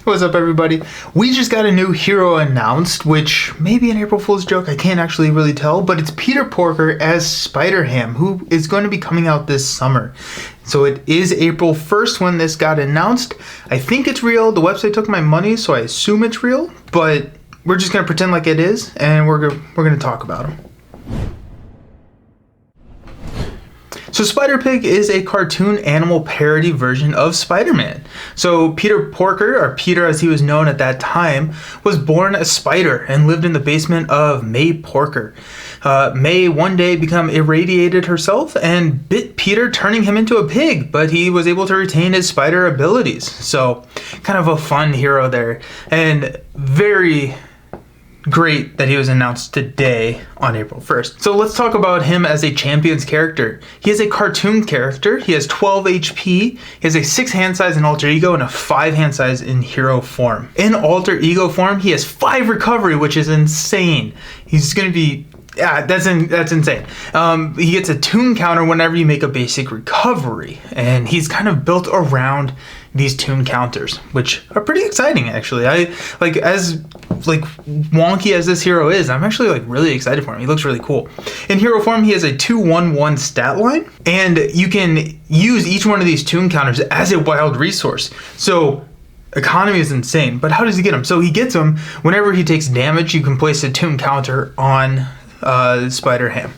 What's up, everybody? We just got a new hero announced, which may be an April Fool's joke. I can't actually really tell, but it's Peter Porker as Spider-Ham, who is going to be coming out this summer. So it is April 1st when this got announced. I think it's real. The website took my money, so I assume it's real, but we're just going to pretend like it is, and we're going to talk about him. So Spider-Pig is a cartoon animal parody version of Spider-Man. So Peter Porker, or Peter as he was known at that time, was born a spider and lived in the basement of May Porker. May one day become irradiated herself and bit Peter, turning him into a pig, but he was able to retain his spider abilities. So kind of a fun hero there, and very great that he was announced today on April 1st. So let's talk about him as a Champions character. He is a cartoon character. He has 12 HP. He has a 6 hand size in alter ego and a 5 hand size in hero form. In alter ego form, he has 5 recovery, which is insane. He's going to be... yeah, that's insane. He gets a toon counter whenever you make a basic recovery, and he's kind of built around these toon counters, which are pretty exciting, actually. I like as wonky as this hero is, I'm actually really excited for him. He looks really cool. In hero form, he has a 2/1/1 stat line, and you can use each one of these toon counters as a wild resource. So economy is insane, but how does he get them? So he gets them whenever he takes damage. You can place a toon counter on Spider-Ham,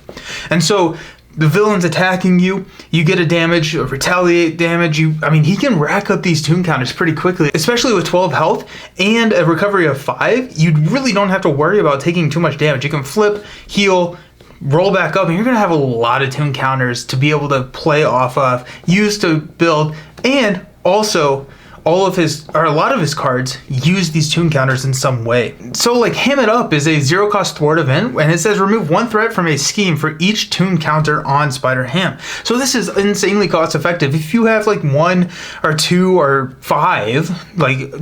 and so the villain's attacking you, you get a damage, a retaliate damage. He can rack up these toon counters pretty quickly, especially with 12 health and a recovery of 5. You really don't have to worry about taking too much damage. You can flip, heal, roll back up, and you're gonna have a lot of toon counters to be able to play off of, use to build, and also a lot of his cards use these toon counters in some way. So Ham It Up is a 0-cost thwart event, and it says remove 1 threat from a scheme for each toon counter on Spider-Ham. So this is insanely cost effective. If you have 1 or 2 or 5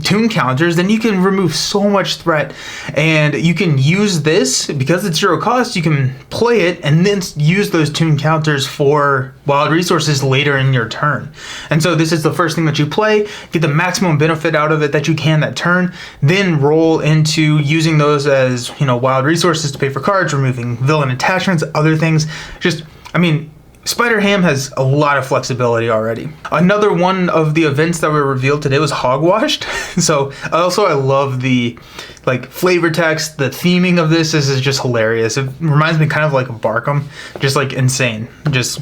toon counters, then you can remove so much threat, and you can use this because it's 0 cost. You can play it and then use those toon counters for wild resources later in your turn. And so this is the first thing that you play, get the maximum benefit out of it that you can that turn, then roll into using those as wild resources to pay for cards, removing villain attachments, other things. Spider-Ham has a lot of flexibility already. Another one of the events that were revealed today was Hogwashed. So I love the flavor text, the theming of this. This is just hilarious. It reminds me kind of like Barkham, just insane, just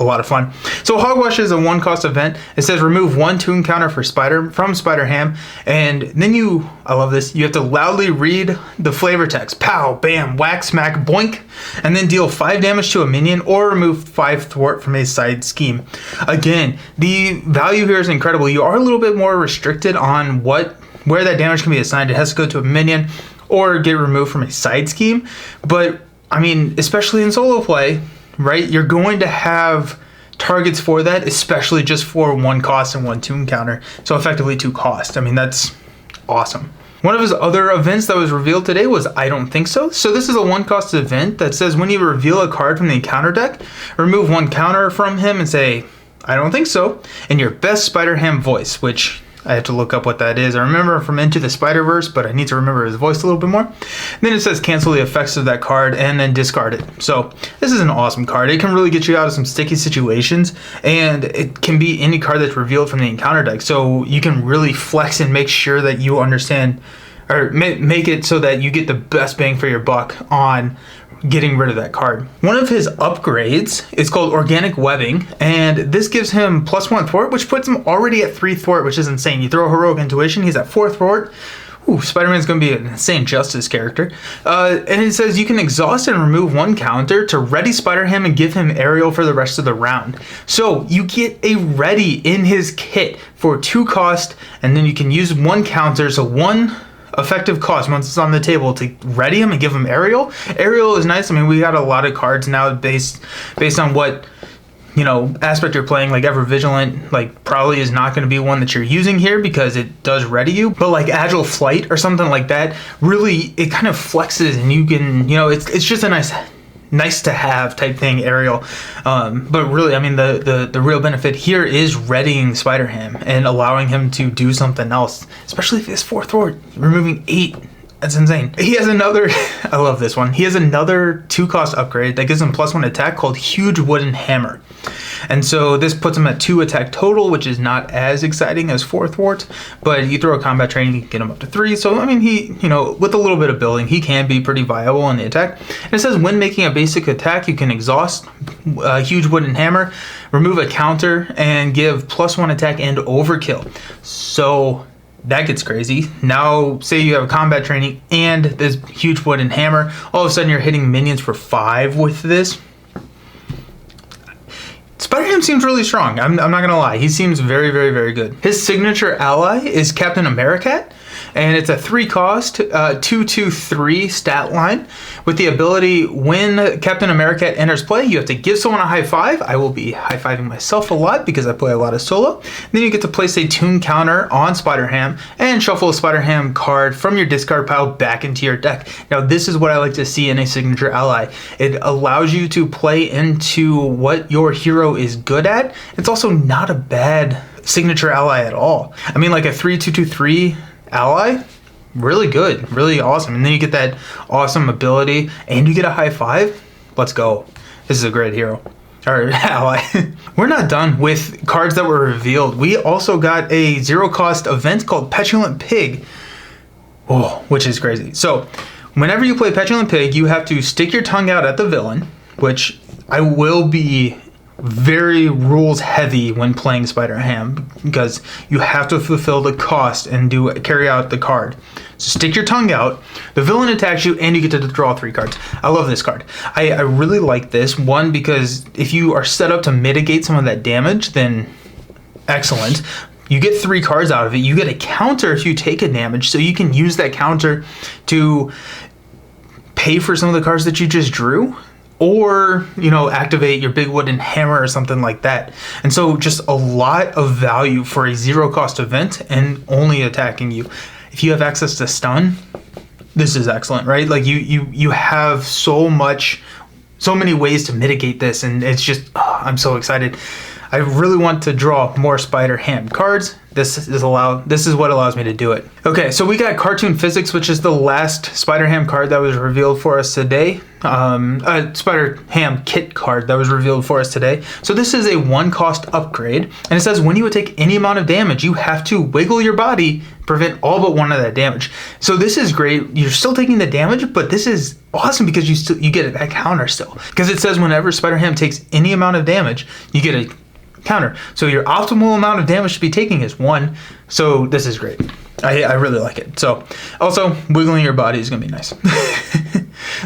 a lot of fun. So Hogwash is a 1-cost event. It says remove 1 toon counter from Spider-Ham, and then I love this, you have to loudly read the flavor text. Pow, bam, whack, smack, boink, and then deal 5 damage to a minion or remove 5 thwart from a side scheme. Again, the value here is incredible. You are a little bit more restricted on where that damage can be assigned. It has to go to a minion or get removed from a side scheme. But especially in solo play, right? You're going to have targets for that, especially just for 1 cost and 1 toon counter. So effectively 2 cost. That's awesome. One of his other events that was revealed today was I Don't Think So. So this is a 1-cost event that says when you reveal a card from the encounter deck, remove 1 counter from him and say, I don't think so, in your best Spider-Ham voice, which I have to look up what that is. I remember from Into the Spider-Verse, but I need to remember his voice a little bit more. Then it says cancel the effects of that card and then discard it. So this is an awesome card. It can really get you out of some sticky situations, and it can be any card that's revealed from the encounter deck. So you can really flex and make sure that you understand, or make it so that you get the best bang for your buck on getting rid of that card. One of his upgrades is called Organic Webbing, and this gives him +1 thwart, which puts him already at 3 thwart, which is insane. You throw Heroic Intuition, he's at 4 thwart. Ooh, Spider-Man's going to be an insane Justice character. And it says you can exhaust and remove 1 counter to ready Spider-Ham and give him aerial for the rest of the round. So you get a ready in his kit for 2 cost, and then you can use 1 counter, so 1 effective cost once it's on the table to ready him and give him aerial. Aerial is nice. We got a lot of cards now based on what aspect you're playing. Ever Vigilant probably is not going to be one that you're using here because it does ready you, but Agile Flight or something like that, really it kind of flexes, and you can it's just a nice to have type thing, Ariel. But really, I mean, the real benefit here is readying Spider-Ham and allowing him to do something else, especially if he has 4th Thwart, removing 8. That's insane. He has another, I love this one. He has another 2-cost upgrade that gives him +1 attack called Huge Wooden Hammer. And so this puts him at 2 attack total, which is not as exciting as 4th Thwart, but you throw a combat training, you can get him up to 3. So, I mean, he, you know, with a little bit of building, he can be pretty viable in the attack. And it says when making a basic attack, you can exhaust Huge Wooden Hammer, remove a counter, and give +1 attack and overkill. So that gets crazy. Now, say you have a combat training and this Huge Wooden Hammer, all of a sudden you're hitting minions for 5 with this. Spider-Ham seems really strong. I'm not gonna lie. He seems very, very, very good. His signature ally is Captain Americat, and it's a 3-cost, 2/2/3 stat line with the ability when Captain Americat enters play, you have to give someone a high five. I will be high-fiving myself a lot because I play a lot of solo. Then you get to place a tune counter on Spider-Ham and shuffle a Spider-Ham card from your discard pile back into your deck. Now, this is what I like to see in a signature ally. It allows you to play into what your hero is good at. It's also not a bad signature ally at all. I mean, like a 3/2/2/3 ally, really good, really awesome. And then you get that awesome ability and you get a high five. Let's go. This is a great hero or ally. We're not done with cards that were revealed. We also got a 0-cost event called Petulant Pig, which is crazy. So whenever you play Petulant Pig, you have to stick your tongue out at the villain, which I will be very rules heavy when playing Spider-Ham because you have to fulfill the cost and carry out the card. So stick your tongue out, the villain attacks you, and you get to draw 3 cards. I love this card. I really like this one because if you are set up to mitigate some of that damage, then excellent. You get 3 cards out of it. You get a counter if you take a damage, so you can use that counter to pay for some of the cards that you just drew, or, you know, activate your big wooden hammer or something like that. And so just a lot of value for a 0-cost event and only attacking you. If you have access to stun, this is excellent, right? Like you have so many ways to mitigate this, and it's just, I'm so excited. I really want to draw more Spider-Ham cards. This is what allows me to do it. Okay, so we got Cartoon Physics, which is the last Spider-Ham card that was revealed for us today. Spider-Ham kit card that was revealed for us today. So this is a 1-cost upgrade, and it says when you would take any amount of damage, you have to wiggle your body, prevent all but 1 of that damage. So this is great. You're still taking the damage, but this is awesome because you get that counter still. Because it says whenever Spider-Ham takes any amount of damage, you get a counter. So your optimal amount of damage to be taking is 1. So this is great. I really like it. So also wiggling your body is gonna be nice.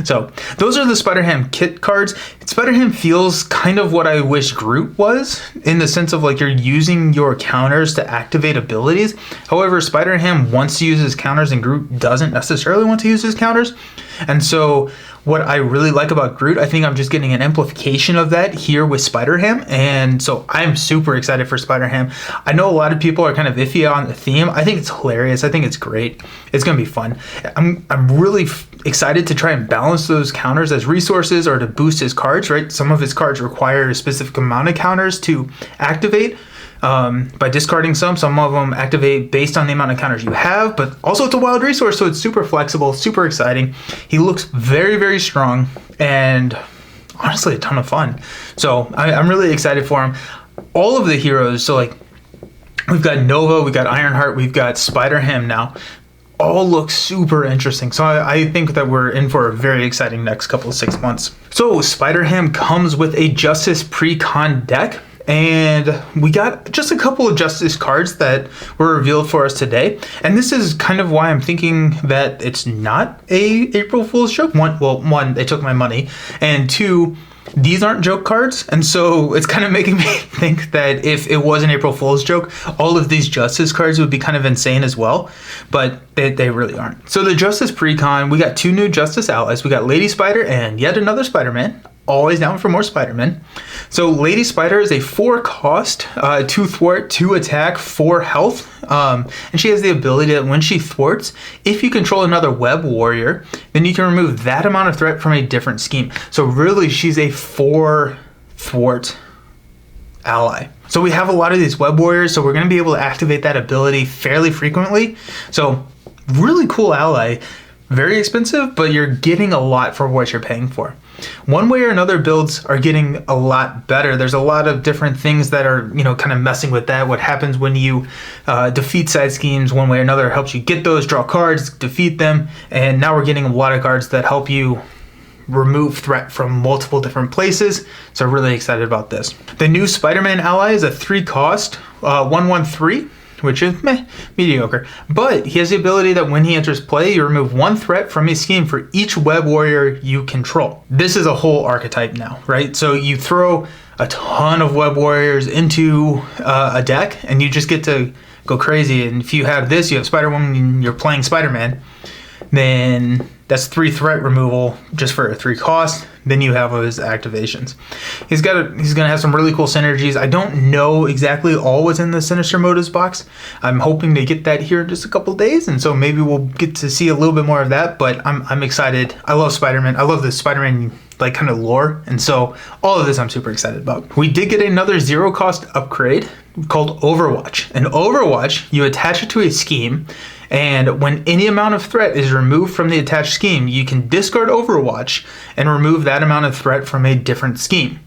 So those are the Spider-Ham kit cards. Spider-Ham feels kind of what I wish Groot was, in the sense of like you're using your counters to activate abilities. However, Spider-Ham wants to use his counters and Groot doesn't necessarily want to use his counters. And so what I really like about Groot, I think I'm just getting an amplification of that here with Spider-Ham. And so I'm super excited for Spider-Ham. I know a lot of people are kind of iffy on the theme. I think it's hilarious. I think it's great. It's going to be fun. I'm really excited to try and balance those counters as resources or to boost his cards, right? Some of his cards require a specific amount of counters to activate. By discarding some of them activate based on the amount of counters you have, but also it's a wild resource, so it's super flexible, super exciting. He looks very, very strong and honestly a ton of fun. So I'm really excited for him. All of the heroes, so like we've got Nova, we've got Ironheart, we've got Spider-Ham now, all look super interesting. So I think that we're in for a very exciting next couple of 6 months. So Spider-Ham comes with a Justice Pre-Con deck. And we got just a couple of Justice cards that were revealed for us today. And this is kind of why I'm thinking that it's not a April Fool's joke. One, they took my money. And 2, these aren't joke cards. And so it's kind of making me think that if it was an April Fool's joke, all of these Justice cards would be kind of insane as well. But they really aren't. So the Justice Pre-Con, we got 2 new Justice allies. We got Lady Spider and yet another Spider-Man. always down for more Spider-Man. So Lady Spider is a 4 cost, 2 thwart, 2 attack, 4 health. And she has the ability that when she thwarts, if you control another web warrior, then you can remove that amount of threat from a different scheme. So really, she's a 4 thwart ally. So we have a lot of these web warriors, so we're going to be able to activate that ability fairly frequently. So really cool ally. Very expensive, but you're getting a lot for what you're paying for. One way or another, builds are getting a lot better. There's a lot of different things that are, kind of messing with that. What happens when you defeat side schemes one way or another helps you get those, draw cards, defeat them, and now we're getting a lot of cards that help you remove threat from multiple different places. So really excited about this. The new Spider-Man ally is a 3 cost, 1/1/3. Which is mediocre. But he has the ability that when he enters play, you remove 1 threat from a scheme for each web warrior you control. This is a whole archetype now, right? So you throw a ton of web warriors into a deck, and you just get to go crazy. And if you have this, you have Spider-Woman, and you're playing Spider-Man, then that's 3 threat removal just for a 3 cost. Then you have his activations. He's gonna have some really cool synergies. I don't know exactly all what's in the Sinister Motives box. I'm hoping to get that here in just a couple days, and so maybe we'll get to see a little bit more of that. But I'm excited. I love Spider-Man. I love the Spider-Man kind of lore, and so all of this I'm super excited about. We did get another 0 cost upgrade called Overwatch. And Overwatch, you attach it to a scheme, and when any amount of threat is removed from the attached scheme, you can discard Overwatch and remove that amount of threat from a different scheme.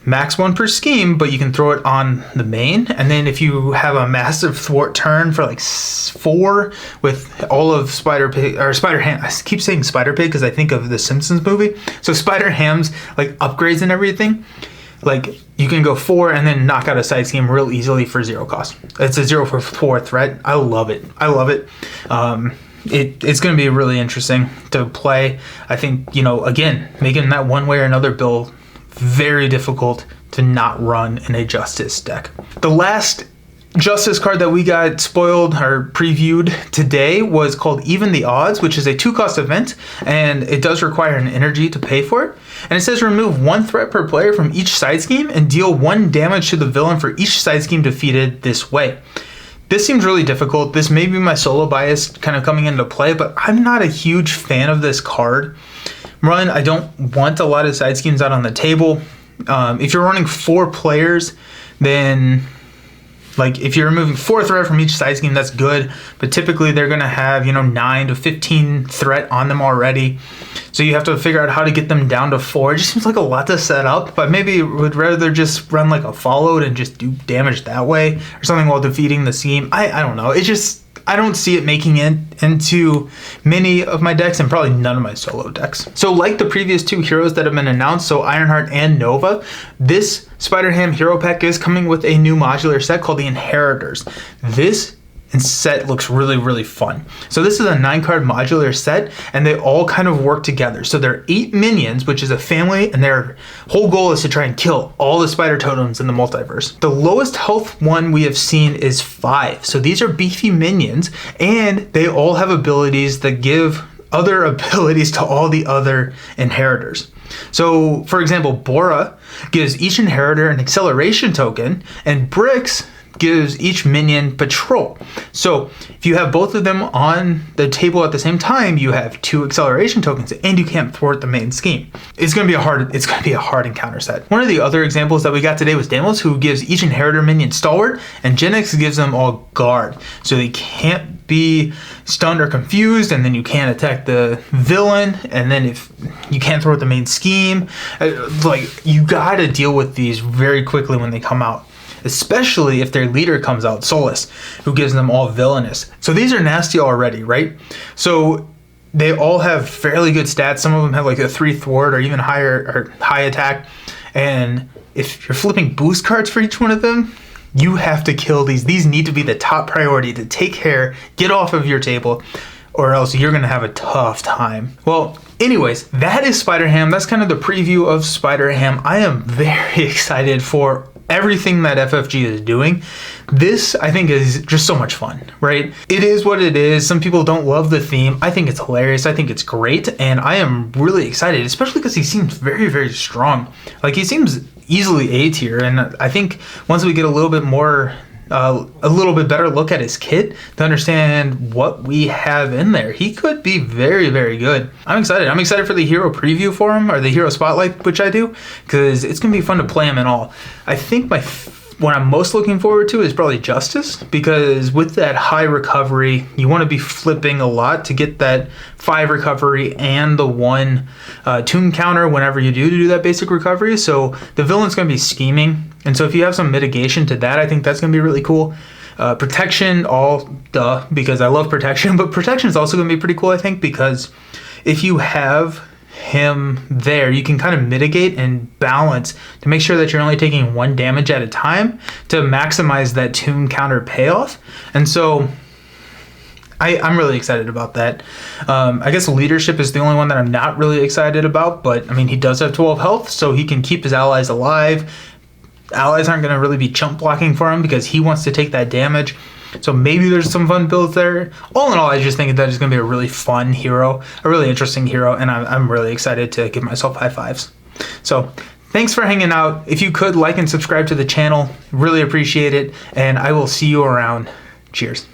Max 1 per scheme, but you can throw it on the main. And then if you have a massive thwart turn for 4 with all of Spider-Ham, I keep saying Spider-Pig because I think of the Simpsons movie. So Spider-Ham's upgrades and everything, you can go 4 and then knock out a side scheme real easily for 0 cost. It's a 0 for 4 threat. I love it. It's going to be really interesting to play. I think, again, making that one way or another build very difficult to not run in a Justice deck. The last Justice card that we got spoiled or previewed today was called Even the Odds, which is a 2 cost event, and it does require an energy to pay for it. And it says remove 1 threat per player from each side scheme and deal 1 damage to the villain for each side scheme defeated this way. This seems really difficult. This may be my solo bias kind of coming into play, but I'm not a huge fan of this card. I don't want a lot of side schemes out on the table. If you're running 4 players, then if you're removing 4 threat from each side scheme, that's good. But typically they're going to have, 9 to 15 threat on them already. So you have to figure out how to get them down to 4. It just seems like a lot to set up, but maybe would rather just run a followed and just do damage that way or something while defeating the scheme. I don't know. I don't see it making it into many of my decks and probably none of my solo decks. So like the previous 2 heroes that have been announced, so Ironheart and Nova, this Spider-Ham hero pack is coming with a new modular set called the Inheritors. This set looks really, really fun. So this is a 9-card modular set, and they all kind of work together. So they're 8 minions, which is a family, and their whole goal is to try and kill all the spider totems in the multiverse. The lowest health one we have seen is 5. So these are beefy minions, and they all have abilities that give other abilities to all the other inheritors. So for example, Bora gives each inheritor an acceleration token, and Bricks gives each minion patrol. So if you have both of them on the table at the same time, you have 2 acceleration tokens, and you can't thwart the main scheme. It's going to be a hard encounter set. One of the other examples that we got today was Deimos, who gives each inheritor minion stalwart, and Genix gives them all guard. So they can't be stunned or confused, and then you can't attack the villain, and then if you can't thwart the main scheme, you got to deal with these very quickly when they come out. Especially if their leader comes out, Solus, who gives them all villainous. So these are nasty already, right? So they all have fairly good stats. Some of them have a 3 thwart or even higher or high attack. And if you're flipping boost cards for each one of them, you have to kill these. These need to be the top priority to take care, get off of your table, or else you're going to have a tough time. Well, anyways, that is Spider-Ham. That's kind of the preview of Spider-Ham. I am very excited for everything that FFG is doing. This, I think, is just so much fun, right? It is what it is. Some people don't love the theme. I think it's hilarious. I think it's great. And I am really excited, especially because he seems very, very strong. Like, he seems easily A tier. And I think once we get a little bit more, a little bit better look at his kit to understand what we have in there, he could be very, very good. I'm excited. I'm excited for the hero preview for him, or the hero spotlight, which I do, because it's going to be fun to play him in all. I think what I'm most looking forward to is probably Justice, because with that high recovery, you want to be flipping a lot to get that 5 recovery and the 1 tune counter whenever you do that basic recovery. So the villain's going to be scheming, and so if you have some mitigation to that, I think that's going to be really cool. Protection, because I love protection, but protection is also going to be pretty cool, I think, because if you have him there, you can kind of mitigate and balance to make sure that you're only taking 1 damage at a time to maximize that tune counter payoff. And so I'm really excited about that. I guess leadership is the only one that I'm not really excited about, but I mean, he does have 12 health, so he can keep his allies alive. Allies aren't going to really be chump blocking for him because he wants to take that damage. So maybe there's some fun builds there. All in all, I just think that is going to be a really fun hero, a really interesting hero, and I'm really excited to give myself high fives. So thanks for hanging out. If you could like and subscribe to the channel, really appreciate it, and I will see you around. Cheers.